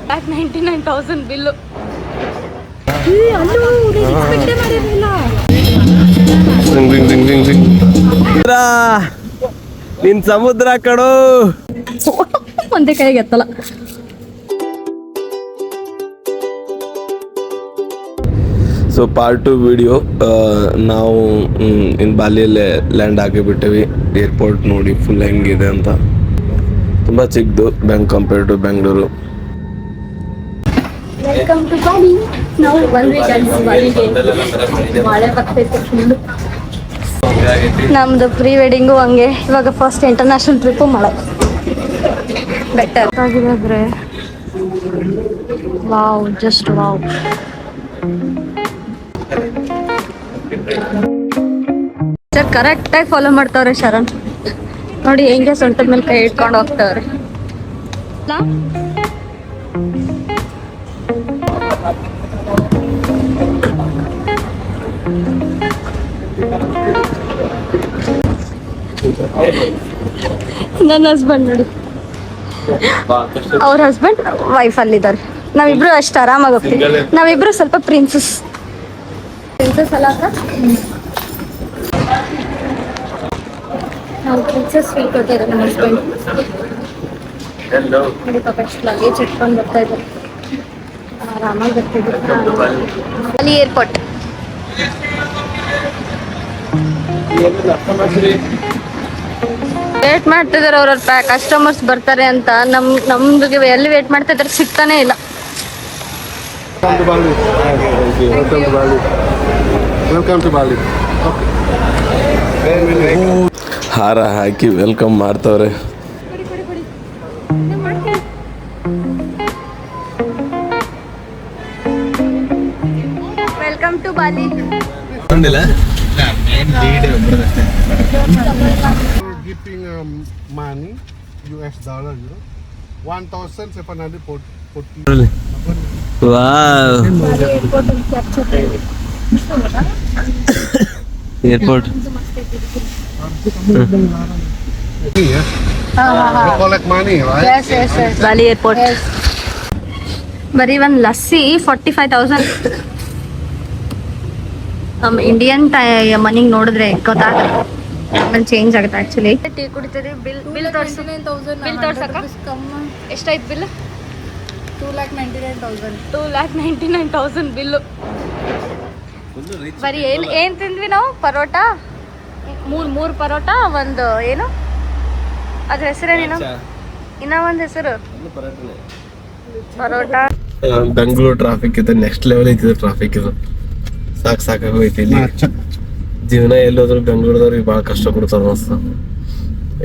99,000 bill. ನಿನ್ ಸಮುದ್ರ ಕಡು ಒಂದೇ ಕೈಗೆ ಎತ್ತಲ್ಲ. ಸೊ ಪಾರ್ಟ್ 2 ವಿಡಿಯೋ ನಾವು ಇನ್ ಬಾಲಿಯಲ್ಲೇ ಲ್ಯಾಂಡ್ ಆಗಿಬಿಟ್ಟಿವಿ. ಏರ್ಪೋರ್ಟ್ ನೋಡಿ ಫುಲ್ ಹೆಂಗಿದೆ ಅಂತ. ತುಂಬ ಚಿಕ್ಕದು compare to Bengaluru. Welcome to Bali. ನಾವು ಬಂದ್ವಿ ಬಾಲಿಗೆ. ಮಳೆ ಬರ್ತಿತ್ತು ಫುಲ್ಲು. ನಮ್ದು ಪ್ರೀ ವೆಡ್ಡಿಂಗು ಹಂಗೆ. ಇವಾಗ ಫಸ್ಟ್ ಇಂಟರ್ನ್ಯಾಷನಲ್ ಟ್ರಿಪ್ಪು ಮಳೆ. ಬೆಟರ್ ಆಗಿದೆ. Wow, just wow. ಸರ್ ಕರೆಕ್ಟಾಗಿ ಫಾಲೋ ಮಾಡ್ತಾವ್ರೆ ಶರಣ್. ನೋಡಿ ಹೆಂಗೆ ಸೊಂಟದ ಮೇಲೆ ಕೈ ಇಟ್ಕೊಂಡು ಹೋಗ್ತಾವ್ರೆ. ನನ್ನ ಹಸ್ಬೆಂಡ್ ನೋಡಿ, ಅವ್ರ ಹಸ್ಬೆಂಡ್ ವೈಫ್ ಅಲ್ಲಿದ್ದಾರೆ. ನಾವಿಬ್ರು ಅಷ್ಟು ಆರಾಮಾಗಿ ಹೋಗ್ತೀವಿ. ನಾವಿಬ್ರು ಸ್ವಲ್ಪ ಪ್ರಿನ್ಸಸ್ ಅಲ್ಲ ಅಕ್ಕ? ನಾವು ಪ್ರಿನ್ಸಸ್ ಫೀಲ್ ಕೊಡ್ತಾ ಇದ್ದಾರೆ ನಮ್ಮ ಹಸ್ಬೆಂಡ್. ನೋಡಿ ಪಾಪ ಎಷ್ಟು ಲಗೇಜ್ ಇಟ್ಕೊಂಡು ಬರ್ತಾ ಇದ್ದಾರೆ. ಆರಾಮಾಗಿ ಬರ್ತಿದ್ರು. ಅಲ್ಲಿ ಏರ್ಪೋರ್ಟ್. ವೇಟ್ ಮಾಡ್ತಿದ್ದಾರೆ ಅವ್ರ ಕಸ್ಟಮರ್ಸ್ ಬರ್ತಾರೆ ಅಂತ. ನಮ್ಗೆ ಎಲ್ಲಿ ವೇಟ್ ಮಾಡ್ತಾ ಇದ್ದಾರೆ ಸಿಗ್ತಾನೆ ಇಲ್ಲ. ಹಾರ ಹಾಕಿ ವೆಲ್ಕಮ್ ಮಾಡ್ತವ್ರೆ. Welcome to Bali. Giving money US dollar, you know, 1,740. Wow, airport. They collect money, right? Yes. Bali airport. ಬರೀ ಒಂದು ಲಸ್ಸಿ 45,000. ನಮ್ಮ ಇಂಡಿಯನ್ ಮನಿಗೆ ನೋಡಿದ್ರೆ ಗೊತ್ತಾಗುತ್ತೆ. ಆಮೇಲೆ ಚೇಂಜ್ ಆಗುತ್ತೆ ಆಕ್ಚುಲಿ. ಟೀ ಕುಡಿತೀರಿ. ಬಿಲ್ ತೋರ್ಸಕ್ಕ ಎಷ್ಟಾಯ್ತು ಬಿಲ್? 2,99,000 ಬಿಲ್ಲು. ಬರೀ ಏನ್ ತಿಂದ್ವಿ ನಾವು? ಪರೋಟ, ಮೂರು ಪರೋಟ, ಒಂದು ಏನು ಅದ್ರ ಹೆಸರೇನೇನು? ಇನ್ನ ಒಂದು ಹೆಸರು ಪರೋಟ. ಬೆಂಗಳೂರು ಟ್ರಾಫಿಕ್ ಇದೆ, ನೆಕ್ಸ್ಟ್ ಲೆವೆಲ್ ಐತಿದೆ ಟ್ರಾಫಿಕ್. ಇದು ಸಾಕಾಗೋಯ್ತು ಇಲ್ಲಿ ಜೀವನ. ಎಲ್ಲೋದ್ರು ಬೆಂಗಳೂರದವ್ರಿಗೆ ಭಾಳ ಕಷ್ಟ ಕೊಡ್ತಾರ ಅನ್ಸ್ತ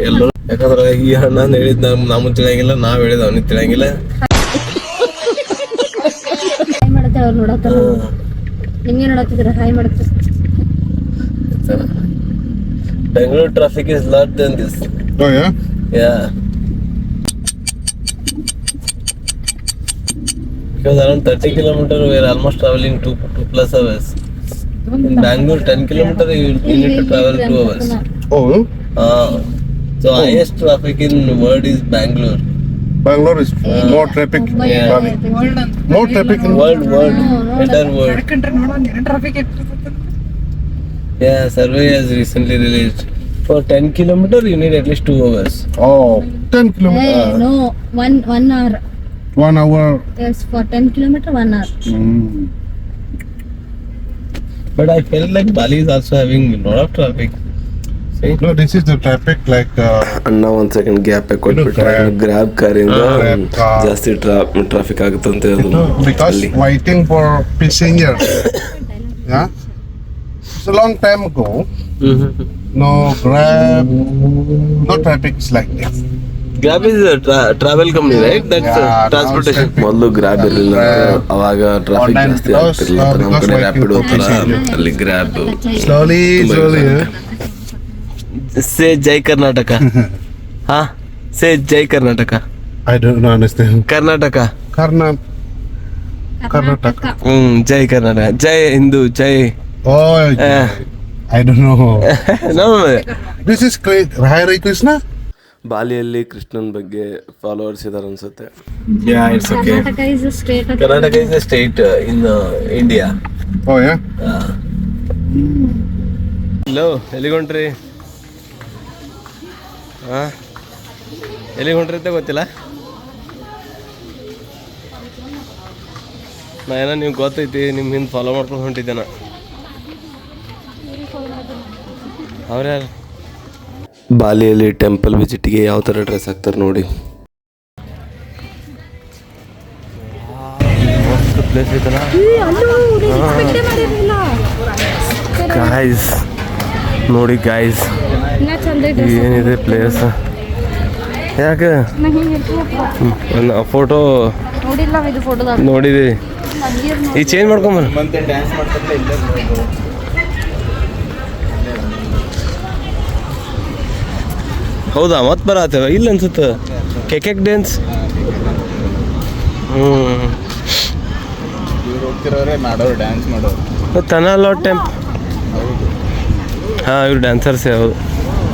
ಎಲ್ಲರೂ. ಯಾಕಂದ್ರೆ ಈ ಹಣ್ಣ ಹೇಳಿದ್ ನಮ್ಗೆ ತಿಳಿಯಂಗಿಲ್ಲ, ನಾವ್ ಹೇಳಿದ್ ಅವನಿಗೆ ತಿಳಿಯಂಗಿಲ್ಲ. ಅವ್ರು ನೋಡತ್ತಾರ, ಹಿಂಗೆ ನೋಡತ್ತಿದ್ರ ಹಾಯ್ ಮಾಡುತ್ತೆ. Bangalore traffic is lot than this. Oh yeah? Yeah. Because around 30 kilometers we are almost traveling 2+ hours. In Bangalore 10 kilometers you need to travel 2 hours. Oh, So highest traffic in the world is Bangalore. Bangalore is more traffic. Yeah. More traffic in World, entire world. Yeah, survey has recently released. For 10 kilometers you need at least 2 hours. Oh, 10 kilometers. No, 1 hour. 1 hour. Yes, for 10 kilometers 1 hour. But I felt like Bali is also having a lot of traffic. See? No, this is the traffic like. ಅಣ್ಣ ಒಂದ್ second gap ಕೊಟ್ಬಿಟ್ರೆ grab ಕಾರಿಂದ ಜಾಸ್ತಿ traffic ಆಗುತ್ತಂತೆ. Because waiting for passenger. Yeah. It's a long time ago. No Grab, no traffic is like this. Grab is travel company right? That's transportation. ಮೊದಲು grab ಇರಲಿಲ್ಲ, ಅವಾಗ traffic ಜಾಸ್ತಿ ಆಗ್ತಿರ್ಲಿಲ್ಲ. ನಮ್ಮ ಕಡೆ ರ್ಯಾಪಿಡ್ ಹೋಗ್ತಾರ, ಅಲ್ಲಿ ಗ್ರಾಬ್. Slowly. ಸೇ ಜೈ ಕರ್ನಾಟಕ. ಹಾ, ಸೇ ಜೈ Karnataka. I don't understand. Karnataka. Karnataka. Jai Karnataka. Jai Hindu, Jai. Oh, I don't know. No. This is Hare Krishna? ಬಾಲಿಯಲ್ಲಿ Krishnan ಬಗ್ಗೆ ಫಾಲೋವರ್ಸ್ ಇದಾರೆ ಅನ್ಸುತ್ತೆ. Karnataka is a state. Karnataka is a state in India. Oh yeah. Hello, ಎಲ್ಲಿಗೆ ಹೊಂಟ್ರಿ? ಹಾಂ, ಎಲ್ಲಿಗೆ ಹೊಂಟ್ರಿ ಅಂತ ಗೊತ್ತಿಲ್ಲ. ನಾ ಏನೋ ನೀವು ಗೊತ್ತೈತಿ, ನಿಮ್ಮ ಹಿಂದೆ ಫಾಲೋ ಮಾಡ್ಕೊಂಡು ಹೊಂಟಿದ್ದೆ ನಾ. ಅವ್ರ್ಯಾರು? ಬಾಲಿಯಲ್ಲಿ ಟೆಂಪಲ್ ವಿಸಿಟ್ಗೆ ಯಾವ ಥರ ಡ್ರೆಸ್ ಹಾಕ್ತಾರೆ ನೋಡಿ. ಮಸ್ತ್ ಪ್ಲೇಸ್ ಐತಲ್ಲ ಗಾಯ್ಸ್. ನೋಡಿ ಗಾಯ್ಸ್, ಏನಿದೆ ಪ್ಲೇಸ್. ಯಾಕೆ ಫೋಟೋ ನೋಡಿಲ್ಲ, ಇದು ಫೋಟೋದಾಗ ನೋಡಿದಿ? ಈಗ ಚೇಂಜ್ ಮಾಡ್ಕೊಂಬ. ಹೌದಾ, ಮತ್ತೆ ಬರತ್ತೇವ ಇಲ್ಲ ಅನ್ಸುತ್ತೆ. ಕೆಕ್ ಡ್ಯಾನ್ಸ್. ಮಾಡೋರು ಡ್ಯಾನ್ಸ್ ಮಾಡೋರು ತನಾ ಟೆಂಪ್. ಹಾಂ, ಇವ್ರು ಡ್ಯಾನ್ಸರ್ಸೇ. ಹೌದು,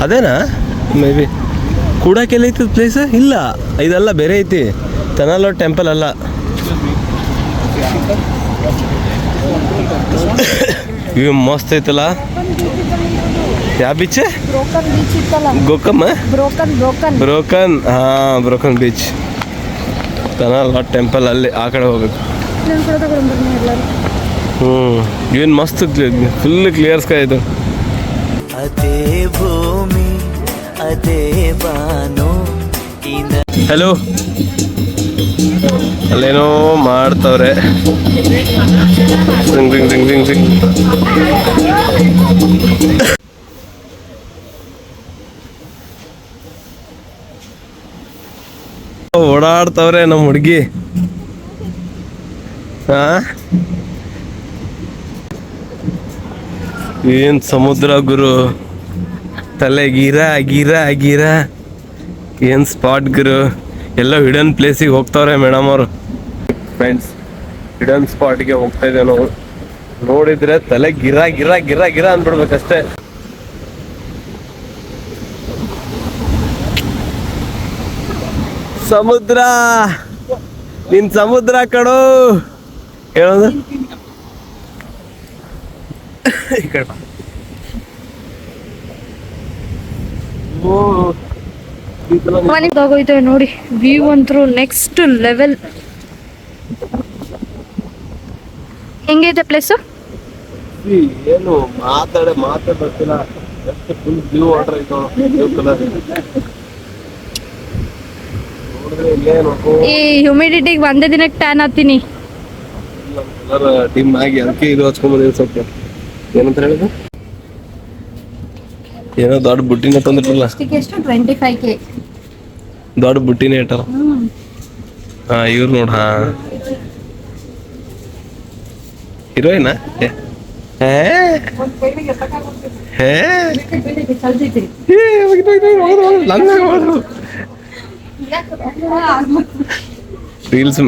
ಅದೇನಾ? ಮೇ ಬಿ ಕೂಡಕ್ಕೆಲ್ಲ ಐತಿ ಪ್ಲೇಸ್. ಇಲ್ಲ, ಇದೆಲ್ಲ ಬೇರೆ ಐತಿ. ತನಾ ಟೆಂಪಲ್ ಅಲ್ಲ. ಇವು ಮಸ್ತ್ ಐತಲ್ಲ. ಯಾವ ಬೀಚ್? ಗೋಕಮ್ಮ. ಬ್ರೋಕನ್. ಹಾಂ, ಬ್ರೋಕನ್ ಬೀಚ್. ತನಾ ಟೆಂಪಲ್ ಅಲ್ಲಿ ಆ ಕಡೆ ಹೋಗ್ಬೇಕು. ಏನು ಮಸ್ತ್ ಫುಲ್ ಕ್ಲಿಯರ್ ಸ್ಕೈ ಇದು. ಅದೇ ಭೂಮಿ ಅದೇ ಬಾನು. ಹಲೋ, ಅಲ್ಲೇನೋ ಮಾಡ್ತವ್ರೆ. ಸಿಂಗ್ ಸಿಂಗ್ ಸಿಂಗ್ ಸಿಂಗ್ ಸಿಂಗ್. ಓಡಾಡ್ತವ್ರೆ ನಮ್ಮ ಹುಡುಗಿ. ಹಾ, ಏನ್ ಸಮುದ್ರ ಗುರು. ತಲೆ ಗೀರಾ ಗೀರಾ ಗೀರಾ. ಏನ್ ಸ್ಪಾಟ್ ಗುರು. ಎಲ್ಲ ಹಿಡನ್ ಪ್ಲೇಸಿಗೆ ಹೋಗ್ತಾವ್ರೆ ಮೇಡಮ್ ಅವರು. ಫ್ರೆಂಡ್ಸ್, ಹಿಡನ್ ಸ್ಪಾಟ್ಗೆ ಹೋಗ್ತಾ ಇದ್ದೇವೆ ನಾವು. ನೋಡಿದ್ರೆ ತಲೆ ಗಿರಾ ಗಿರಾ ಗಿರಾ ಗಿರಾ ಅಂದ್ಬಿಡ್ಬೇಕಷ್ಟೇ. ಸಮುದ್ರ, ನಿನ್ ಸಮುದ್ರ ಕಣೋ ಹೇಳೋದು. ಈ ಕಡೆ ಮನೆಗೋಯ್ತೇವೆ ನೋಡಿ. ವ್ಯೂ ಅಂತೂ ನೆಕ್ಸ್ಟ್ ಲೆವೆಲ್. ಹೆಂಗೈತೆ ಪ್ಲೇಸು? ಏನು ಮಾತಾಡ್ತಿಲ್ಲ. ಫುಲ್ ಬ್ಲೂ ವಾಟರ್ ಐತೋ, ಬ್ಲೂ ಕಲರ್. ಈ ಹ್ಯೂಮಿಡಿಟಿಗೆ ಒಂದೇ ದಿನಕ್ಕೆ ಟ್ಯಾನ್ ಆಗ್ತೀನಿ. ಡಿಮ್ ಆಗಿ ಅದಕ್ಕೆ ಇದು ಹಚ್ಕೊಂಡ್ಬಂದಿದ್ದು ಸ್ವಲ್ಪ. ಏನಂತ ಹೇಳಿದ್ರು? ಏನೋ ದೊಡ್ಡ ಬುಟ್ಟಿನ ತಂದಿರಲ್ಲ. ಎಷ್ಟು 25K ದೊಡ್ಡ ಬುಟ್ಟಿನೇ ಇಟ್ಟಾರ. ಹಾ, ಇವ್ರು ನೋಡ. ಹಾ, ಹೀರೋಯಿನ. ರೀಲ್ಸ್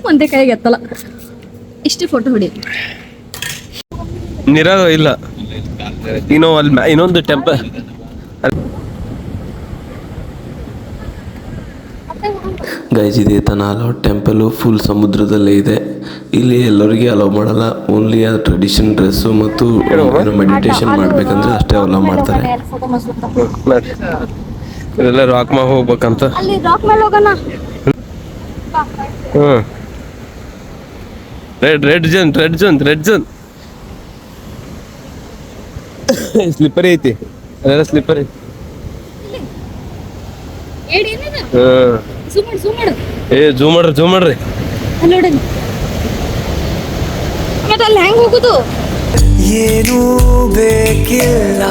ಒಂದೇ ಕೈಗೆ ಎತ್ತಲ್ಲ. ಇಷ್ಟೇ ಫೋಟೋ ಹೊಡಿ. ನಿರಾಗ ಇಲ್ಲ. ಇನ್ನೊಂದು ಟೆಂಪಲ್. ಗೈಸ್, ಇದೆ ತನಾಲ ಟೆಂಪಲು. ಫುಲ್ ಸಮುದ್ರದಲ್ಲೇ ಇದೆ. ಇಲ್ಲಿ ಎಲ್ಲರಿಗೆ ಅಲೋ ಮಾಡಲ್ಲ. ಓನ್ಲಿ ಆ ಟ್ರೆಡಿಷನ್ ಡ್ರೆಸ್ಸು ಮತ್ತು ಮೆಡಿಟೇಷನ್ ಮಾಡ್ಬೇಕಂದ್ರೆ ಅಷ್ಟೇ ಅಲೋ ಮಾಡ್ತಾರೆ. ಇದೆಲ್ಲ ರಾಕ್ ಮ್ಯಾಗ ಹೋಗ್ಬೇಕಂತ. ಹ್ಮ್, ರೆಡ್ ಜೋನ್ ಸ್ಲಿಪ್ಪರಿ ಐತಿ. ಅದೆಲ್ಲ ಸ್ಲಿಪ್ಪರ್ ಐತಿ. ಜೂಮ್ ಮಾಡ್ರಿ. ಮತ್ತೆ ಅಲ್ಲಿ ಹೆಂಗ್ ಹೋಗುದು? ಏನೂ ಬೇಕಿಲ್ಲ,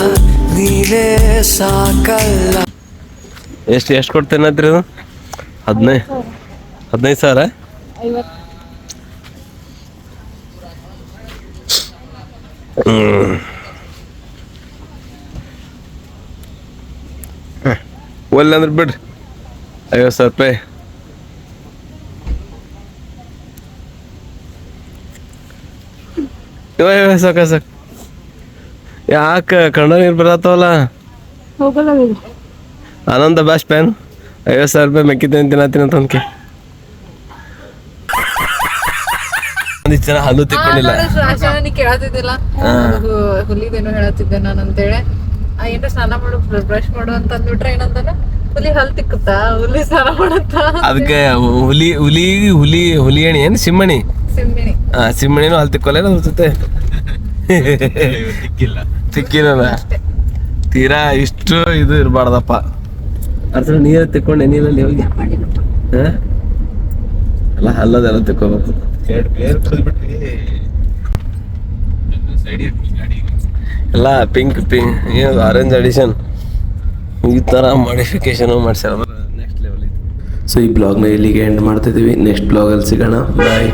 ನೀನೇ ಸಾಕಲ್ಲ. ಎಷ್ಟು ಕೊಡ್ತೇನಂದ್ರಿ ಅದು? 15,000. 50. ಒಲ್ಲ ಅಂದ್ರೆ ಬಿಡ್ರಿ. 50,000 ರೂಪಾಯಿ. ಸಾಕ ಯಾಕೆ ಕಣ್ಣ ನೀರು ಬರತ್ತವಲ್ಲ? ಹೋಗಲ್ಲ ಆನಂದ ಬೆಸ್ಟ್ ಪ್ಯಾನ್ 50,000 ರೂಪಾಯಿ ಮೆಕ್ಕಿದ್ದೇನೆ ತಿನ್ನತ್ತೀನಿ ಅಂತ ಅನ್ಕೆ ಒಂದಿಷ್ಟು ಜನ ಹಲ್ಲು ತಿಕ್ಕೊಂಡಿಲ್ಲ. ನೀ ಕೇಳತ್ತಿದ್ದಿಲ್ಲ ಹುಲಿದೇನೋ ಹೇಳತ್ತಿದ್ದೆ ನಾನು ಅಂತೇಳಿ ಏನ್ರ ಸ್ನಾನ ಮಾಡು ಬ್ರಷ್ ಮಾಡು ಅಂತ ಅಂದ್ಬಿಟ್ರೆ ಏನಂತಾನ ಹುಲಿ ಹಲ್ ತಿಕ್ಕುತ್ತಾ ಹುಲಿ ಸ್ನಾನ ಮಾಡುತ್ತಾ ಅದಕ್ಕೆ ಹುಲಿ ಹುಲಿ ಹುಲಿ ಹುಲಿಯಣಿ ಏನು ಸಿಂಹಣಿ ಸಿಮ್ಮಿನಿ ಸಿಂಹಣಿನೂ ಹಲ್ ತಿಕ್ಕೊಲ್ಲ ಅನ್ಸುತ್ತೆ. ತಿಕ್ಕಿಲ್ಲ ತೀರಾ ಇಷ್ಟು ಇದು ಇರಬಾರ್ದಪ್ಪ. ಅದ್ರ ನೀರು ತಿಕ್ಕೊಂಡೆ ನೀರಲ್ಲಿ ಹೋಗಿ ಎಲ್ಲ ಹಲ್ಲದೆಲ್ಲ ತಿಕ್ಕೋಬೇಕು. ಎಲ್ಲ ಪಿಂಕ್ ಏನು ಆರೆಂಜ್ ಅಡಿಷನ್ ಈ ಥರ ಮಾಡಿಫಿಕೇಶನ್ ಮಾಡ್ಸ್ಯಾರ. Next level. ಸೊ ಈ ಬ್ಲಾಗ್ನ ಇಲ್ಲಿಗೆ ಎಂಡ್ ಮಾಡ್ತಿದ್ದೀವಿ. ನೆಕ್ಸ್ಟ್ ಬ್ಲಾಗಲ್ಲಿ ಸಿಗೋಣ. ಬಾಯ್.